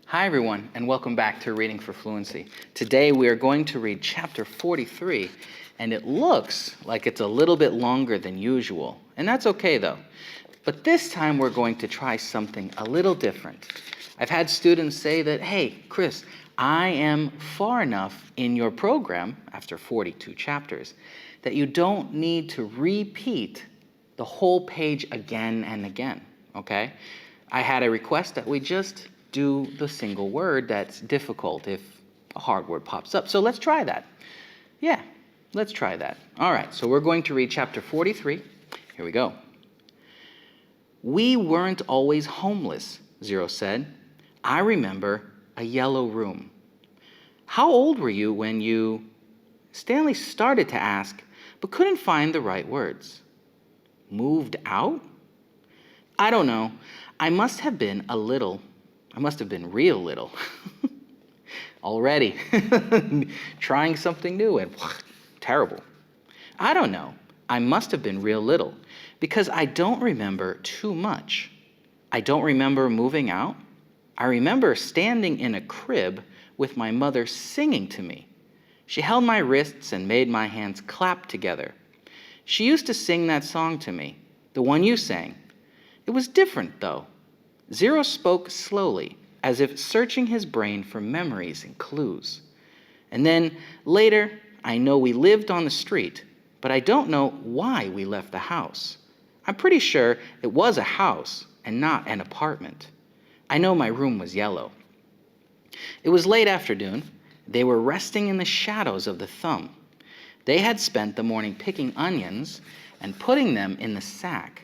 Hi everyone, and welcome back to Reading for Fluency. Today we are going to read chapter 43, and it looks like it's a little bit longer than usual, and that's okay though. But this time we're going to try something a little different. I've had students say that, hey, Chris, I am far enough in your program, after 42 chapters, that you don't need to repeat the whole page again and again, okay? I had a request that we just do the single word that's difficult if a hard word pops up. So let's try that. Yeah, let's try that. All right, so we're going to read chapter 43. Here we go. We weren't always homeless, Zero said. I remember a yellow room. How old were you when you... Stanley started to ask, but couldn't find the right words. Moved out? I don't know. I must have been real little. Already. Trying something new and terrible. I don't know. I must have been real little because I don't remember too much. I don't remember moving out. I remember standing in a crib with my mother singing to me. She held my wrists and made my hands clap together. She used to sing that song to me, the one you sang. It was different, though. Zero spoke slowly, as if searching his brain for memories and clues. And then, later, I know we lived on the street, but I don't know why we left the house. I'm pretty sure it was a house and not an apartment. I know my room was yellow. It was late afternoon. They were resting in the shadows of the thumb. They had spent the morning picking onions and putting them in the sack.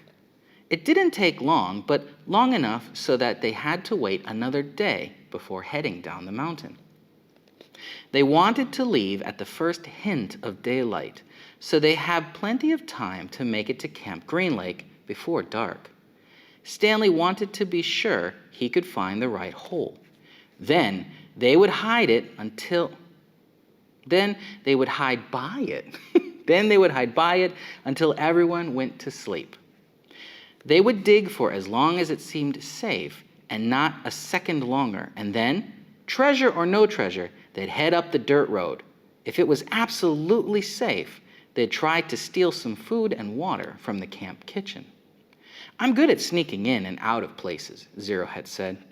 It didn't take long, but long enough so that they had to wait another day before heading down the mountain. They wanted to leave at the first hint of daylight, so they had plenty of time to make it to Camp Green Lake before dark. Stanley wanted to be sure he could find the right hole. Then they would hide by it until everyone went to sleep. They would dig for as long as it seemed safe and not a second longer, and then, treasure or no treasure, they'd head up the dirt road. If it was absolutely safe, they'd try to steal some food and water from the camp kitchen. I'm good at sneaking in and out of places, Zero had said.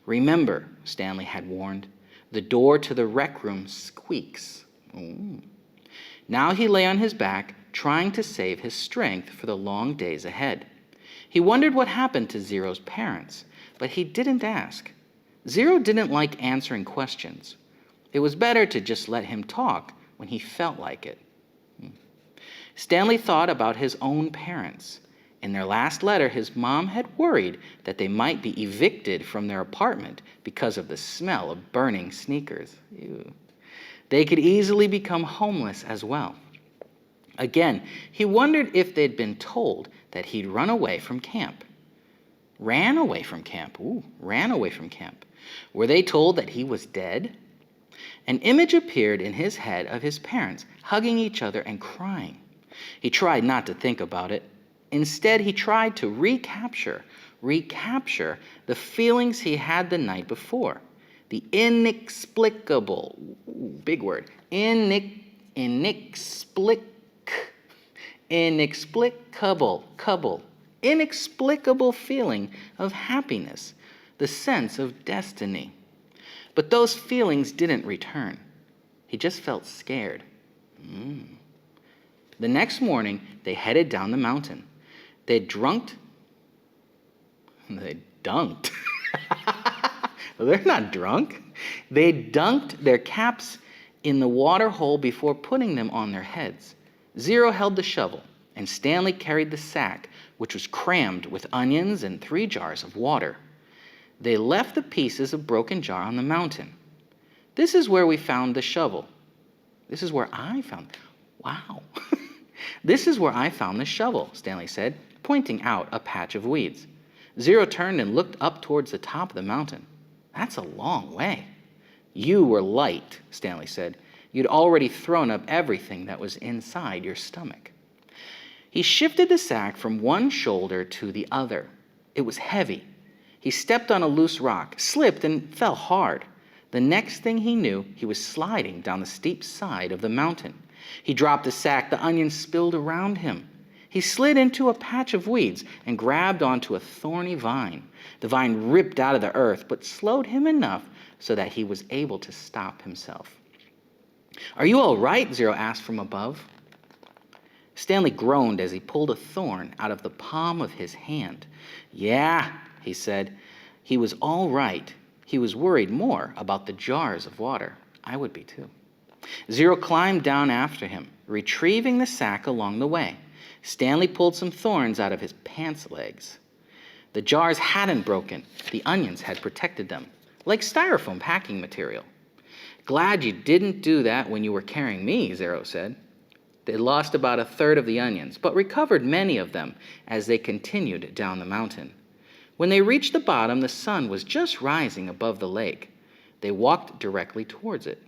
Remember, Stanley had warned, the door to the rec room squeaks. Ooh. Now he lay on his back, trying to save his strength for the long days ahead. He wondered what happened to Zero's parents, but he didn't ask. Zero didn't like answering questions. It was better to just let him talk when he felt like it. Stanley thought about his own parents. In their last letter, his mom had worried that they might be evicted from their apartment because of the smell of burning sneakers. Ew. They could easily become homeless as well. Again, he wondered if they'd been told that he'd run away from camp. Ran away from camp. Ooh, ran away from camp. Were they told that he was dead? An image appeared in his head of his parents hugging each other and crying. He tried not to think about it. Instead, he tried to recapture the feelings he had the night before. The inexplicable, big word, inexplicable feeling of happiness, the sense of destiny. But those feelings didn't return. He just felt scared. The next morning, they headed down the mountain. They dunked. Well, they're not drunk. They dunked their caps in the water hole before putting them on their heads. Zero held the shovel, and Stanley carried the sack, which was crammed with onions and 3 jars of water. They left the pieces of broken jar on the mountain. This is where we found the shovel. This is where I found... Wow. This is where I found the shovel, Stanley said, pointing out a patch of weeds. Zero turned and looked up towards the top of the mountain. That's a long way. You were light, Stanley said. You'd already thrown up everything that was inside your stomach. He shifted the sack from one shoulder to the other. It was heavy. He stepped on a loose rock, slipped, and fell hard. The next thing he knew, he was sliding down the steep side of the mountain. He dropped the sack, the onions spilled around him. He slid into a patch of weeds and grabbed onto a thorny vine. The vine ripped out of the earth, but slowed him enough so that he was able to stop himself. "Are you all right?" Zero asked from above. Stanley groaned as he pulled a thorn out of the palm of his hand. "Yeah," he said. He was all right. He was worried more about the jars of water. I would be too. Zero climbed down after him, retrieving the sack along the way. Stanley pulled some thorns out of his pants legs. The jars hadn't broken. The onions had protected them, like styrofoam packing material. "Glad you didn't do that when you were carrying me," Zero said. They lost about a third of the onions, but recovered many of them as they continued down the mountain. When they reached the bottom, the sun was just rising above the lake. They walked directly towards it.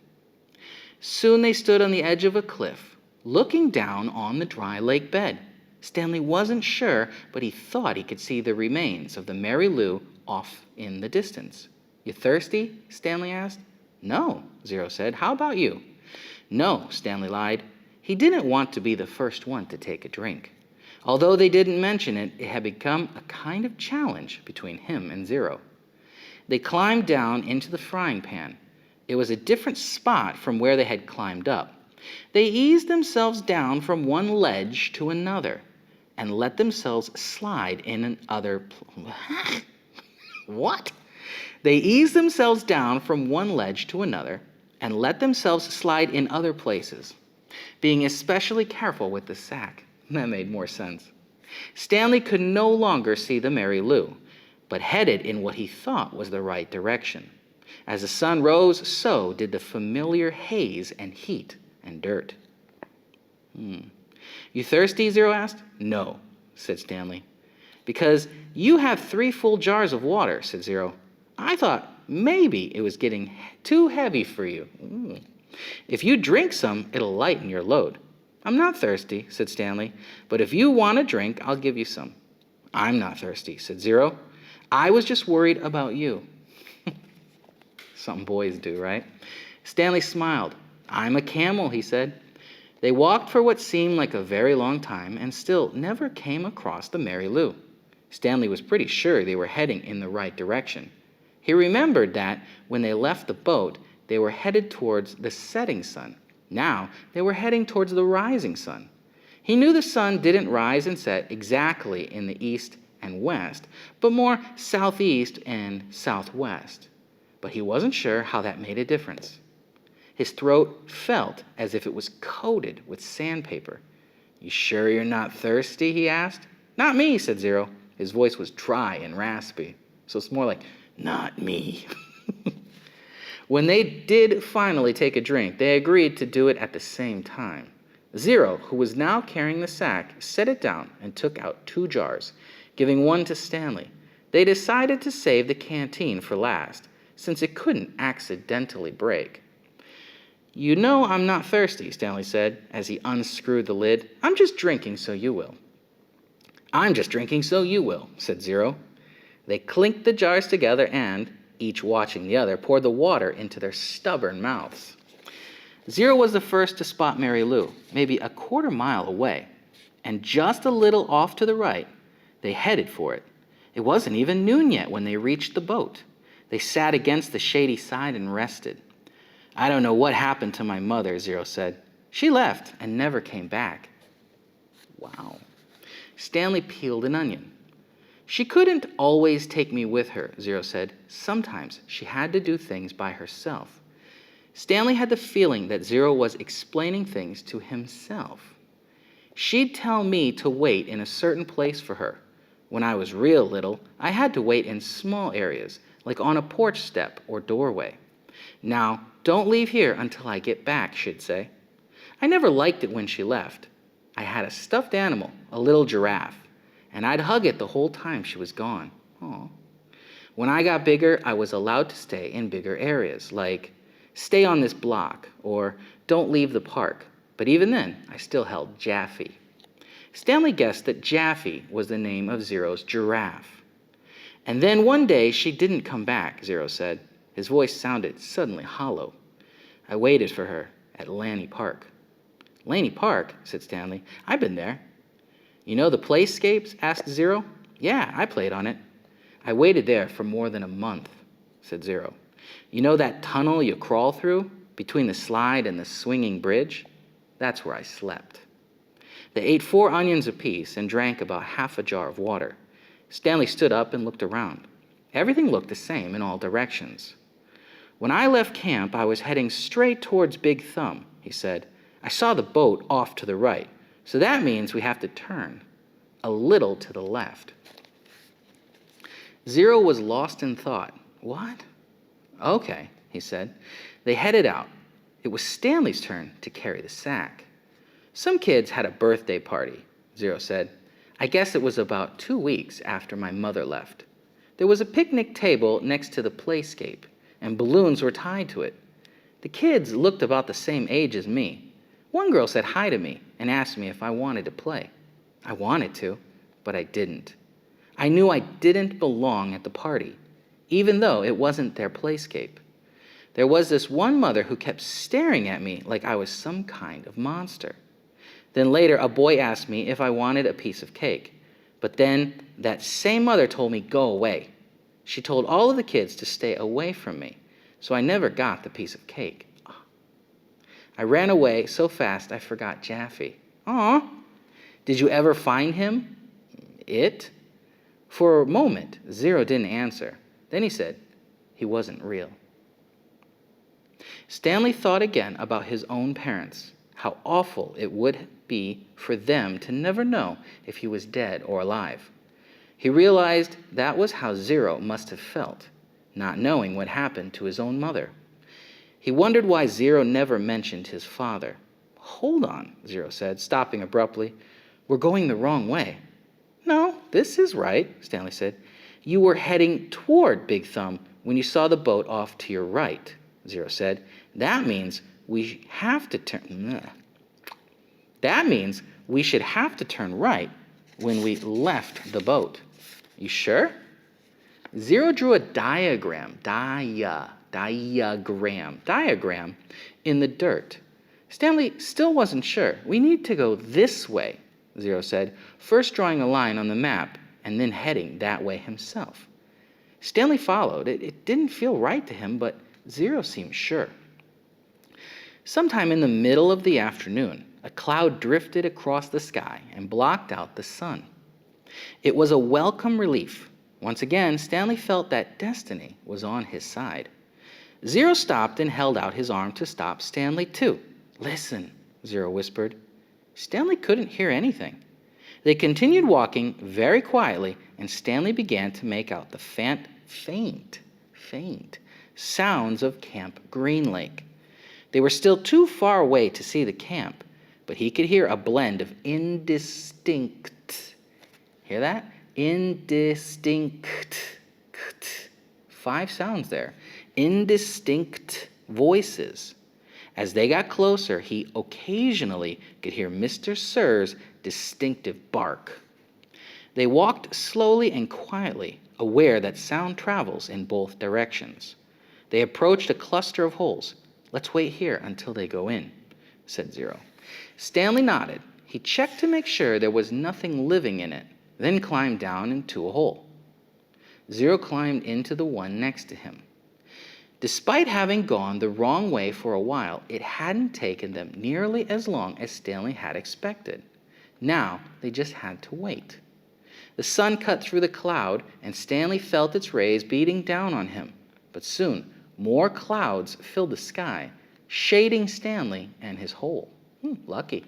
Soon they stood on the edge of a cliff, looking down on the dry lake bed. Stanley wasn't sure, but he thought he could see the remains of the Mary Lou off in the distance. "You thirsty?" Stanley asked. "No," Zero said. "How about you?" "No," Stanley lied. He didn't want to be the first one to take a drink. Although they didn't mention it, it had become a kind of challenge between him and Zero. They climbed down into the frying pan. It was a different spot from where they had climbed up. They eased themselves down from one ledge to another and let themselves slide in What? They eased themselves down from one ledge to another and let themselves slide in other places, being especially careful with the sack. That made more sense. Stanley could no longer see the Mary Lou, but headed in what he thought was the right direction. As the sun rose, so did the familiar haze and heat and dirt. "You thirsty?" Zero asked. "No," said Stanley. "Because you have 3 full jars of water," said Zero. "I thought maybe it was getting too heavy for you. If you drink some, it'll lighten your load." "I'm not thirsty," said Stanley, "but if you want a drink, I'll give you some." "I'm not thirsty," said Zero. "I was just worried about you." Something boys do, right? Stanley smiled. "I'm a camel," he said. They walked for what seemed like a very long time and still never came across the Mary Lou. Stanley was pretty sure they were heading in the right direction. He remembered that when they left the boat, they were headed towards the setting sun. Now they were heading towards the rising sun. He knew the sun didn't rise and set exactly in the east and west, but more southeast and southwest. But he wasn't sure how that made a difference. His throat felt as if it was coated with sandpaper. "You sure you're not thirsty?" he asked. "Not me," said Zero. His voice was dry and raspy, so it's more like, "Not me." When they did finally take a drink, they agreed to do it at the same time. Zero, who was now carrying the sack, set it down and took out 2 jars, giving one to Stanley. They decided to save the canteen for last, since it couldn't accidentally break. "You know I'm not thirsty," Stanley said as he unscrewed the lid. "I'm just drinking so you will." "I'm just drinking so you will," said Zero. They clinked the jars together and, each watching the other, poured the water into their stubborn mouths. Zero was the first to spot Mary Lou, maybe a quarter mile away, and just a little off to the right. They headed for it. It wasn't even noon yet when they reached the boat. They sat against the shady side and rested. "I don't know what happened to my mother," Zero said. "She left and never came back." Wow. Stanley peeled an onion. "She couldn't always take me with her," Zero said. "Sometimes she had to do things by herself." Stanley had the feeling that Zero was explaining things to himself. "She'd tell me to wait in a certain place for her. When I was real little, I had to wait in small areas, like on a porch step or doorway. Now, don't leave here until I get back," she'd say. I never liked it when she left. I had a stuffed animal, a little giraffe, and I'd hug it the whole time she was gone. Aw. When I got bigger, I was allowed to stay in bigger areas, like stay on this block or don't leave the park. But even then, I still held Jaffe. Stanley guessed that Jaffe was the name of Zero's giraffe. And then one day she didn't come back, Zero said. His voice sounded suddenly hollow. I waited for her at Lanny Park. Lanny Park, said Stanley. I've been there. You know the Playscapes? Asked Zero. Yeah, I played on it. I waited there for more than a month, said Zero. You know that tunnel you crawl through between the slide and the swinging bridge? That's where I slept. They ate 4 onions apiece and drank about half a jar of water. Stanley stood up and looked around. Everything looked the same in all directions. When I left camp, I was heading straight towards Big Thumb, he said. I saw the boat off to the right, so that means we have to turn a little to the left. Zero was lost in thought. What? Okay, he said. They headed out. It was Stanley's turn to carry the sack. Some kids had a birthday party, Zero said. I guess it was about 2 weeks after my mother left. There was a picnic table next to the playscape, and balloons were tied to it. The kids looked about the same age as me. One girl said hi to me and asked me if I wanted to play. I wanted to, but I didn't. I knew I didn't belong at the party, even though it wasn't their playscape. There was this one mother who kept staring at me like I was some kind of monster. Then later, a boy asked me if I wanted a piece of cake. But then that same mother told me, go away. She told all of the kids to stay away from me, so I never got the piece of cake. I ran away so fast I forgot Jaffe. Aw. Did you ever find him? It? For a moment, Zero didn't answer. Then he said, he wasn't real. Stanley thought again about his own parents, how awful it would be for them to never know if he was dead or alive. He realized that was how Zero must have felt, not knowing what happened to his own mother. He wondered why Zero never mentioned his father. Hold on, Zero said, stopping abruptly. We're going the wrong way. No, this is right, Stanley said. You were heading toward Big Thumb when you saw the boat off to your right, Zero said. That means we have to turn... That means we should have to turn right when we left the boat. You sure? Zero drew a diagram in the dirt. Stanley still wasn't sure. We need to go this way, Zero said, first drawing a line on the map and then heading that way himself. Stanley followed. It didn't feel right to him, but Zero seemed sure. Sometime in the middle of the afternoon, a cloud drifted across the sky and blocked out the sun. It was a welcome relief. Once again, Stanley felt that destiny was on his side. Zero stopped and held out his arm to stop Stanley too. Listen, Zero whispered. Stanley couldn't hear anything. They continued walking very quietly, and Stanley began to make out the faint sounds of Camp Green Lake. They were still too far away to see the camp, but he could hear a blend of indistinct, hear that? Indistinct, 5 sounds there, indistinct voices. As they got closer, he occasionally could hear Mr. Sir's distinctive bark. They walked slowly and quietly, aware that sound travels in both directions. They approached a cluster of holes. Let's wait here until they go in, said Zero. Stanley nodded. He checked to make sure there was nothing living in it, then climbed down into a hole. Zero climbed into the one next to him. Despite having gone the wrong way for a while, it hadn't taken them nearly as long as Stanley had expected. Now they just had to wait. The sun cut through the cloud, and Stanley felt its rays beating down on him. But soon, more clouds filled the sky, shading Stanley and his hole. Lucky.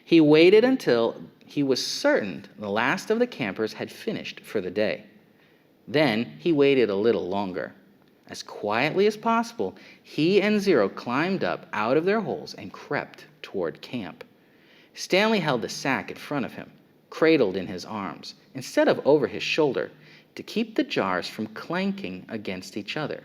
He waited until he was certain the last of the campers had finished for the day. Then he waited a little longer. As quietly as possible, he and Zero climbed up out of their holes and crept toward camp. Stanley held the sack in front of him, cradled in his arms, instead of over his shoulder, to keep the jars from clanking against each other.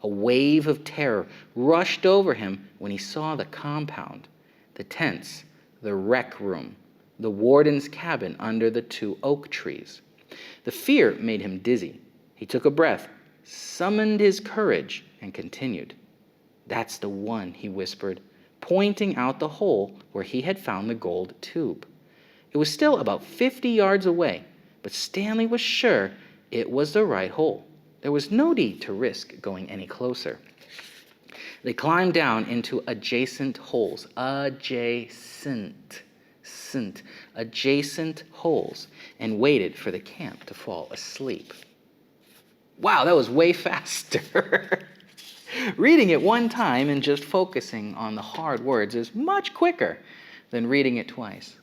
A wave of terror rushed over him when he saw the compound, the tents, the rec room, the warden's cabin under the 2 oak trees. The fear made him dizzy. He took a breath, summoned his courage, and continued. "That's the one," he whispered, pointing out the hole where he had found the gold tube. It was still about 50 yards away, but Stanley was sure it was the right hole. There was no need to risk going any closer. They climbed down into adjacent holes. Adjacent holes, and waited for the camp to fall asleep. Wow, that was way faster. Reading it one time and just focusing on the hard words is much quicker than reading it twice.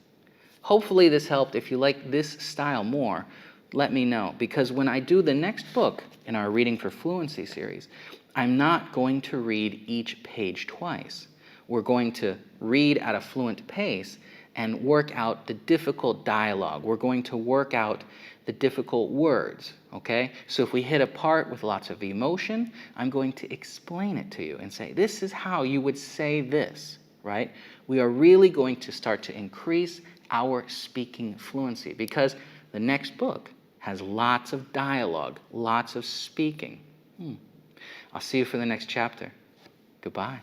Hopefully this helped. If you like this style more, let me know, because when I do the next book in our Reading for Fluency series, I'm not going to read each page twice. We're going to read at a fluent pace and work out the difficult dialogue. We're going to work out the difficult words, okay? So if we hit a part with lots of emotion, I'm going to explain it to you and say, this is how you would say this, right? We are really going to start to increase our speaking fluency because the next book has lots of dialogue, lots of speaking. I'll see you for the next chapter. Goodbye.